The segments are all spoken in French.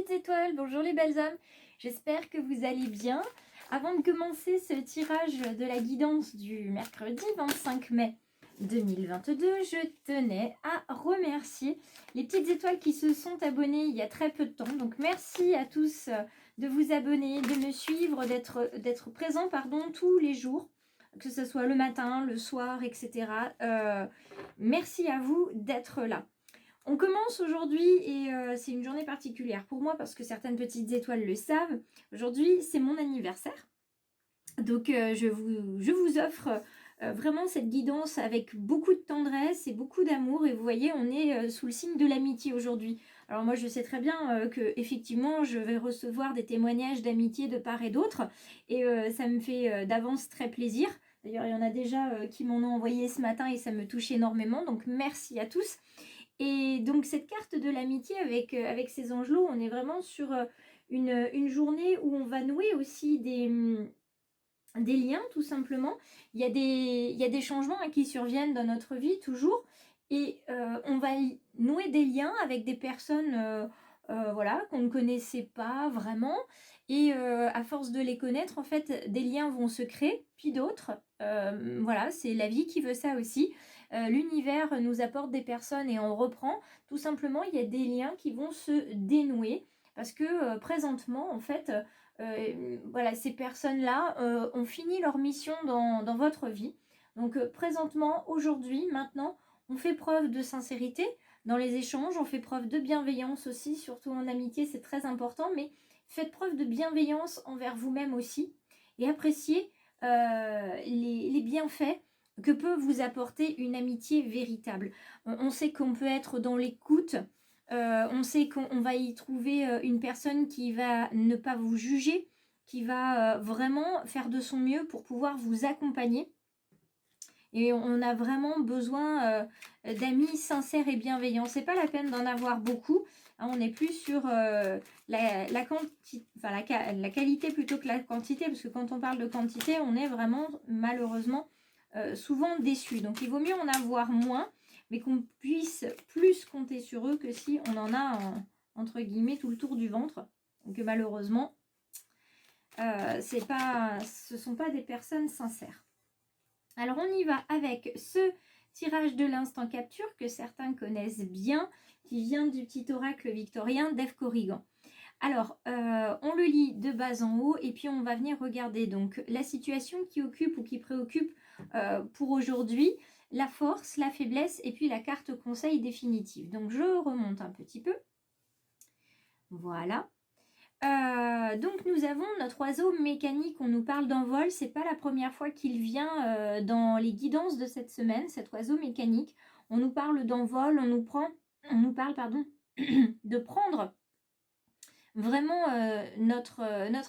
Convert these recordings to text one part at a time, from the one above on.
petites étoiles, bonjour les belles âmes, j'espère que vous allez bien. Avant de commencer ce tirage de la guidance du mercredi 25 mai 2022, je tenais à remercier les petites étoiles qui se sont abonnées il y a très peu de temps. Donc merci à tous de vous abonner, de me suivre, d'être présents tous les jours, que ce soit le matin, le soir, etc. Merci à vous d'être là. On commence aujourd'hui et c'est une journée particulière pour moi parce que certaines petites étoiles le savent. Aujourd'hui, c'est mon anniversaire. Donc, je vous offre vraiment cette guidance avec beaucoup de tendresse et beaucoup d'amour. Et vous voyez, on est sous le signe de l'amitié aujourd'hui. Alors moi, je sais très bien que effectivement, je vais recevoir des témoignages d'amitié de part et d'autre. Et ça me fait d'avance très plaisir. D'ailleurs, il y en a déjà qui m'en ont envoyé ce matin et ça me touche énormément. Donc, merci à tous. Et donc cette carte de l'amitié avec ces angelots, on est vraiment sur une journée où on va nouer aussi des liens tout simplement. Il y a des changements qui surviennent dans notre vie toujours et on va nouer des liens avec des personnes voilà, qu'on ne connaissait pas vraiment et à force de les connaître en fait des liens vont se créer puis d'autres voilà, c'est la vie qui veut ça aussi. L'univers nous apporte des personnes et on reprend. Tout simplement, il y a des liens qui vont se dénouer parce que présentement, en fait, voilà, ces personnes-là ont fini leur mission dans votre vie. Donc présentement, aujourd'hui, maintenant, on fait preuve de sincérité dans les échanges, on fait preuve de bienveillance aussi, surtout en amitié, c'est très important, mais faites preuve de bienveillance envers vous-même aussi et appréciez les bienfaits que peut vous apporter une amitié véritable. On sait qu'on peut être dans l'écoute, on sait qu'on va y trouver une personne qui va ne pas vous juger, qui va vraiment faire de son mieux pour pouvoir vous accompagner. Et on a vraiment besoin d'amis sincères et bienveillants. C'est pas la peine d'en avoir beaucoup. Hein, on est plus sur la qualité plutôt que la quantité, parce que quand on parle de quantité, on est vraiment malheureusement souvent déçu. Donc il vaut mieux en avoir moins, mais qu'on puisse plus compter sur eux que si on en a entre guillemets tout le tour du ventre. Donc malheureusement, ce sont pas des personnes sincères. Alors on y va avec ce tirage de l'instant capture que certains connaissent bien, qui vient du petit oracle victorien d'Ève Corrigan. Alors, on le lit de bas en haut et puis on va venir regarder donc la situation qui occupe ou qui préoccupe pour aujourd'hui, la force, la faiblesse et puis la carte conseil définitive. Donc je remonte un petit peu. Voilà. Donc nous avons notre oiseau mécanique, on nous parle d'envol, c'est pas la première fois qu'il vient dans les guidances de cette semaine, cet oiseau mécanique. On nous parle d'envol, on nous parle de prendre vraiment notre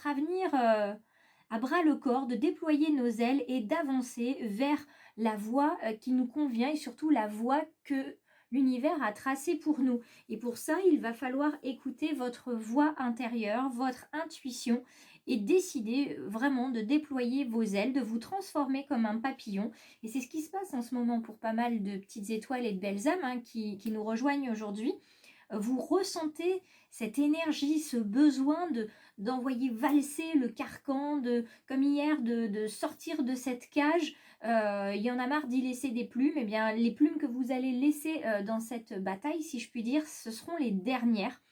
avenir à bras le corps, de déployer nos ailes et d'avancer vers la voie qui nous convient et surtout la voie que l'univers a tracée pour nous. Et pour ça, il va falloir écouter votre voix intérieure, votre intuition et décider vraiment de déployer vos ailes, de vous transformer comme un papillon. Et c'est ce qui se passe en ce moment pour pas mal de petites étoiles et de belles âmes qui nous rejoignent aujourd'hui. Vous ressentez cette énergie, ce besoin d'envoyer valser le carcan, comme hier, de sortir de cette cage. Il y en a marre d'y laisser des plumes. Eh bien, les plumes que vous allez laisser dans cette bataille, si je puis dire, ce seront les dernières.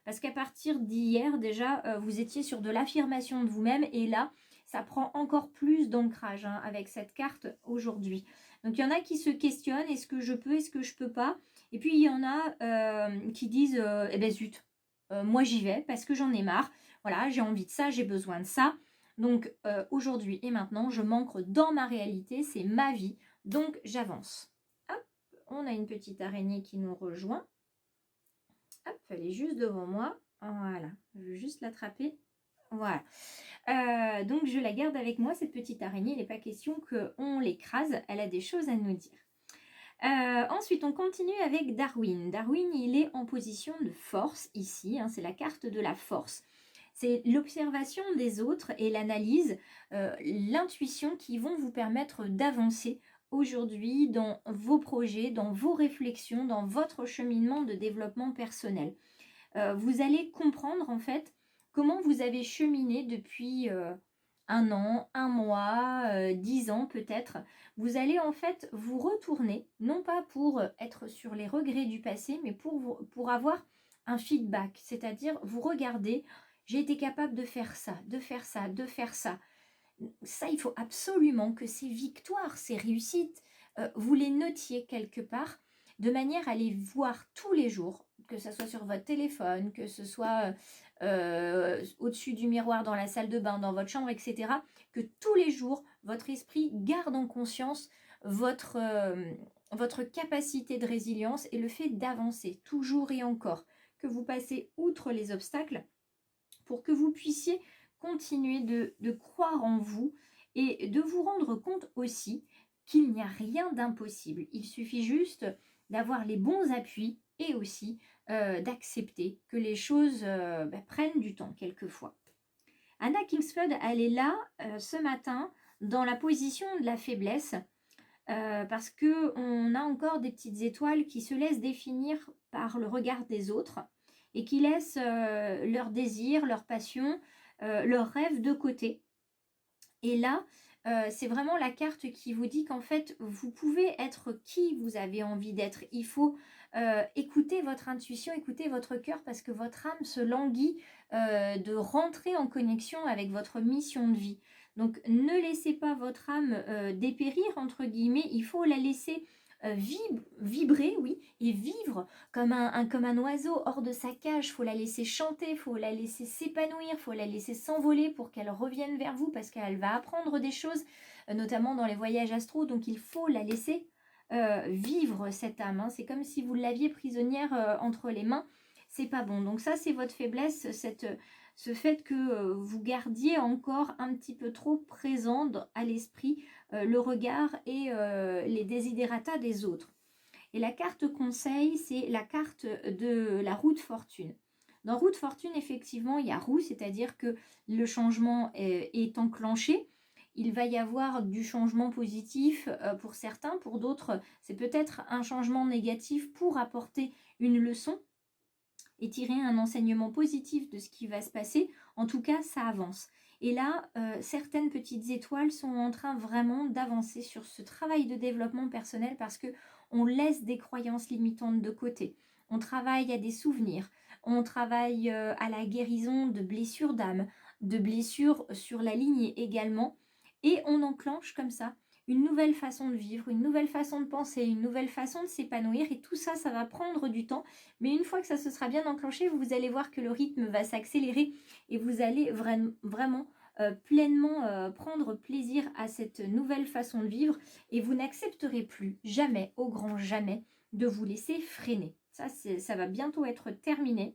Parce qu'à partir d'hier, déjà, vous étiez sur de l'affirmation de vous-même. Et là, ça prend encore plus d'ancrage avec cette carte aujourd'hui. Donc, il y en a qui se questionnent. Est-ce que je peux, est-ce que je peux pas? Et puis, il y en a qui disent, eh ben zut, moi j'y vais parce que j'en ai marre. Voilà, j'ai envie de ça, j'ai besoin de ça. Donc, aujourd'hui et maintenant, je m'ancre dans ma réalité, c'est ma vie. Donc, j'avance. Hop, on a une petite araignée qui nous rejoint. Hop, elle est juste devant moi. Voilà, je vais juste l'attraper. Voilà. Donc, je la garde avec moi, cette petite araignée. Il n'est pas question qu'on l'écrase. Elle a des choses à nous dire. Ensuite, on continue avec Darwin. Darwin, il est en position de force ici. C'est la carte de la force. C'est l'observation des autres et l'analyse, l'intuition qui vont vous permettre d'avancer aujourd'hui dans vos projets, dans vos réflexions, dans votre cheminement de développement personnel. vous allez comprendre en fait comment vous avez cheminé depuis 1 an, 1 mois, 10 ans peut-être. Vous allez en fait vous retourner, non pas pour être sur les regrets du passé, mais pour avoir un feedback, c'est-à-dire vous regardez, j'ai été capable de faire ça, de faire ça, de faire ça. Ça, il faut absolument que ces victoires, ces réussites, vous les notiez quelque part, de manière à les voir tous les jours, que ce soit sur votre téléphone, que ce soit au-dessus du miroir dans la salle de bain, dans votre chambre, etc. Que tous les jours, votre esprit garde en conscience votre capacité de résilience et le fait d'avancer toujours et encore, que vous passez outre les obstacles pour que vous puissiez continuer de croire en vous et de vous rendre compte aussi qu'il n'y a rien d'impossible. Il suffit juste d'avoir les bons appuis et aussi d'accepter que les choses prennent du temps quelquefois. Anna Kingsford, elle est là ce matin dans la position de la faiblesse parce qu'on a encore des petites étoiles qui se laissent définir par le regard des autres et qui laissent leurs désirs, leurs passions, leurs rêves de côté. Et là, c'est vraiment la carte qui vous dit qu'en fait, vous pouvez être qui vous avez envie d'être. Il faut écouter votre intuition, écouter votre cœur parce que votre âme se languit de rentrer en connexion avec votre mission de vie. Donc, ne laissez pas votre âme dépérir, entre guillemets. Il faut la laisser vibrer, oui, et vivre comme un oiseau hors de sa cage. Il faut la laisser chanter, il faut la laisser s'épanouir, il faut la laisser s'envoler pour qu'elle revienne vers vous parce qu'elle va apprendre des choses, notamment dans les voyages astro. Donc il faut la laisser vivre cette âme, hein. C'est comme si vous l'aviez prisonnière entre les mains. C'est pas bon. Donc ça, c'est votre faiblesse, ce fait que vous gardiez encore un petit peu trop présent à l'esprit le regard et les desiderata des autres. Et la carte conseil, c'est la carte de la roue de fortune. Dans roue de fortune, effectivement, il y a roue, c'est-à-dire que le changement est enclenché. Il va y avoir du changement positif pour certains, pour d'autres, c'est peut-être un changement négatif pour apporter une leçon et tirer un enseignement positif de ce qui va se passer. En tout cas, ça avance. Et là, certaines petites étoiles sont en train vraiment d'avancer sur ce travail de développement personnel parce que on laisse des croyances limitantes de côté. On travaille à des souvenirs, on travaille à la guérison de blessures d'âme, de blessures sur la ligne également. Et on enclenche comme ça une nouvelle façon de vivre, une nouvelle façon de penser, une nouvelle façon de s'épanouir. Et tout ça, ça va prendre du temps. Mais une fois que ça se sera bien enclenché, vous allez voir que le rythme va s'accélérer et vous allez vraiment pleinement prendre plaisir à cette nouvelle façon de vivre. Et vous n'accepterez plus, jamais, au grand jamais, de vous laisser freiner. Ça va bientôt être terminé.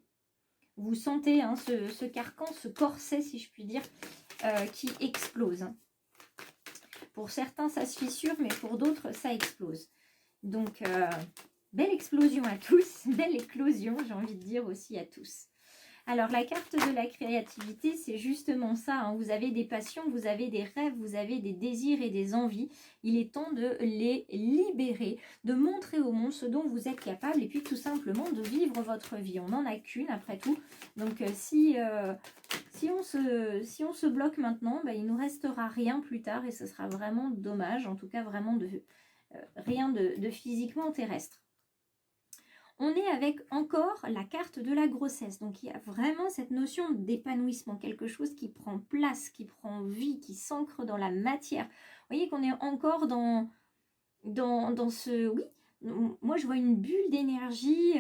Vous sentez hein, ce carcan, ce corset, si je puis dire, qui explose. Pour certains, ça se fissure, mais pour d'autres, ça explose. Donc, belle explosion à tous. Belle éclosion, j'ai envie de dire aussi à tous. Alors, la carte de la créativité, c'est justement ça. Hein. Vous avez des passions, vous avez des rêves, vous avez des désirs et des envies. Il est temps de les libérer, de montrer au monde ce dont vous êtes capable et puis tout simplement de vivre votre vie. On n'en a qu'une après tout. Donc, si on se bloque maintenant, il ne nous restera rien plus tard et ce sera vraiment dommage. En tout cas, vraiment rien de physiquement terrestre. On est avec encore la carte de la grossesse. Donc, il y a vraiment cette notion d'épanouissement, quelque chose qui prend place, qui prend vie, qui s'ancre dans la matière. Vous voyez qu'on est encore dans ce... Oui, moi, je vois une bulle d'énergie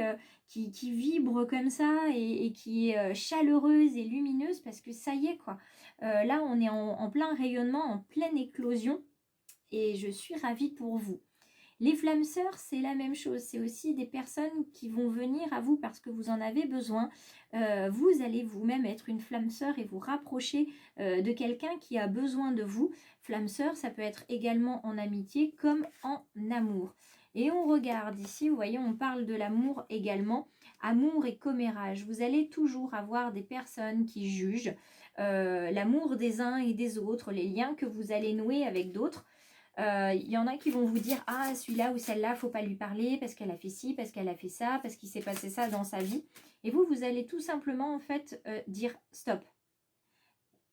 qui vibre comme ça et qui est chaleureuse et lumineuse parce que ça y est, quoi. Là, on est en plein rayonnement, en pleine éclosion et je suis ravie pour vous. Les flammes sœurs, c'est la même chose. C'est aussi des personnes qui vont venir à vous parce que vous en avez besoin. Vous allez vous-même être une flamme sœur et vous rapprocher de quelqu'un qui a besoin de vous. Flamme sœur, ça peut être également en amitié comme en amour. Et on regarde ici, vous voyez, on parle de l'amour également. Amour et commérage. Vous allez toujours avoir des personnes qui jugent l'amour des uns et des autres, les liens que vous allez nouer avec d'autres. Il y en a qui vont vous dire « Ah, celui-là ou celle-là, faut pas lui parler parce qu'elle a fait ci, parce qu'elle a fait ça, parce qu'il s'est passé ça dans sa vie. » Et vous, vous allez tout simplement en fait dire « Stop.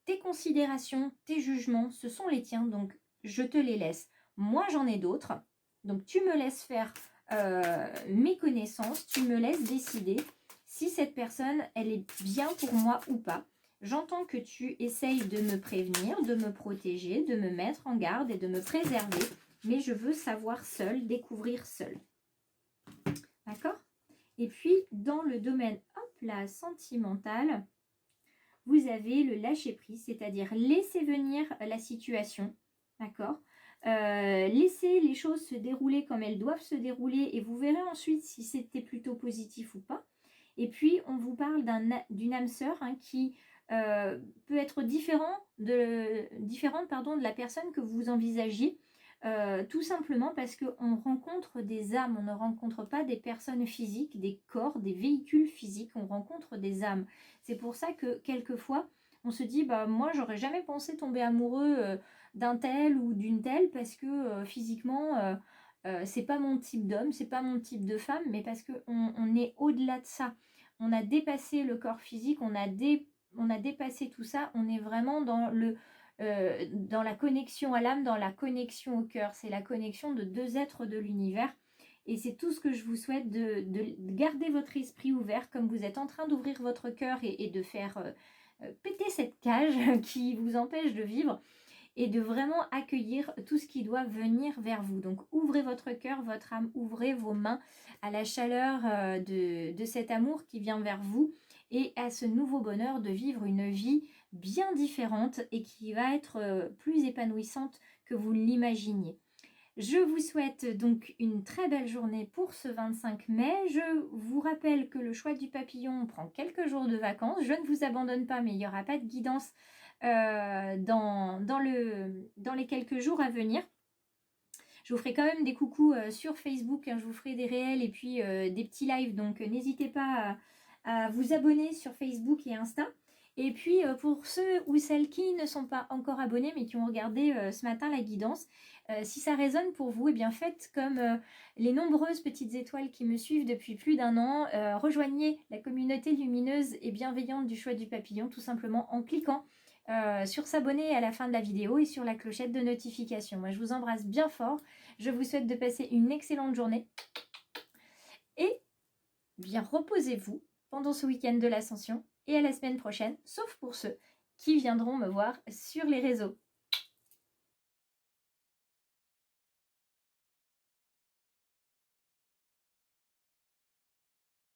Tes considérations, tes jugements, ce sont les tiens, donc je te les laisse. Moi, j'en ai d'autres. Donc tu me laisses faire mes connaissances, tu me laisses décider si cette personne, elle est bien pour moi ou pas. » J'entends que tu essayes de me prévenir, de me protéger, de me mettre en garde et de me préserver. Mais je veux savoir seul, découvrir seul. D'accord? Et puis, dans le domaine, hop là, sentimental, vous avez le lâcher-prise, c'est-à-dire laisser venir la situation. D'accord? Laisser les choses se dérouler comme elles doivent se dérouler et vous verrez ensuite si c'était plutôt positif ou pas. Et puis, on vous parle d'une âme sœur qui peut être différente de la personne que vous envisagiez, tout simplement parce qu'on rencontre des âmes, on ne rencontre pas des personnes physiques, des corps, des véhicules physiques, on rencontre des âmes. C'est pour ça que quelquefois, on se dit, bah moi, j'aurais jamais pensé tomber amoureux d'un tel ou d'une telle parce que physiquement, c'est pas mon type d'homme, c'est pas mon type de femme, mais parce qu'on est au-delà de ça. On a dépassé le corps physique, on a dépassé tout ça, on est vraiment dans la connexion à l'âme, dans la connexion au cœur. C'est la connexion de deux êtres de l'univers. Et c'est tout ce que je vous souhaite, de garder votre esprit ouvert comme vous êtes en train d'ouvrir votre cœur et de faire péter cette cage qui vous empêche de vivre et de vraiment accueillir tout ce qui doit venir vers vous. Donc ouvrez votre cœur, votre âme, ouvrez vos mains à la chaleur de cet amour qui vient vers vous et à ce nouveau bonheur de vivre une vie bien différente et qui va être plus épanouissante que vous l'imaginiez. Je vous souhaite donc une très belle journée pour ce 25 mai. Je vous rappelle que le choix du papillon prend quelques jours de vacances. Je ne vous abandonne pas, mais il n'y aura pas de guidance dans les quelques jours à venir. Je vous ferai quand même des coucous sur Facebook, je vous ferai des réels et puis des petits lives, donc n'hésitez pas à vous abonner sur Facebook et Insta. Et puis pour ceux ou celles qui ne sont pas encore abonnés mais qui ont regardé ce matin la guidance, si ça résonne pour vous, eh bien faites comme les nombreuses petites étoiles qui me suivent depuis plus d'un an. Rejoignez la communauté lumineuse et bienveillante du choix du papillon tout simplement en cliquant sur s'abonner à la fin de la vidéo et sur la clochette de notification. Moi je vous embrasse bien fort, je vous souhaite de passer une excellente journée et bien reposez-vous pendant ce week-end de l'Ascension et à la semaine prochaine, sauf pour ceux qui viendront me voir sur les réseaux.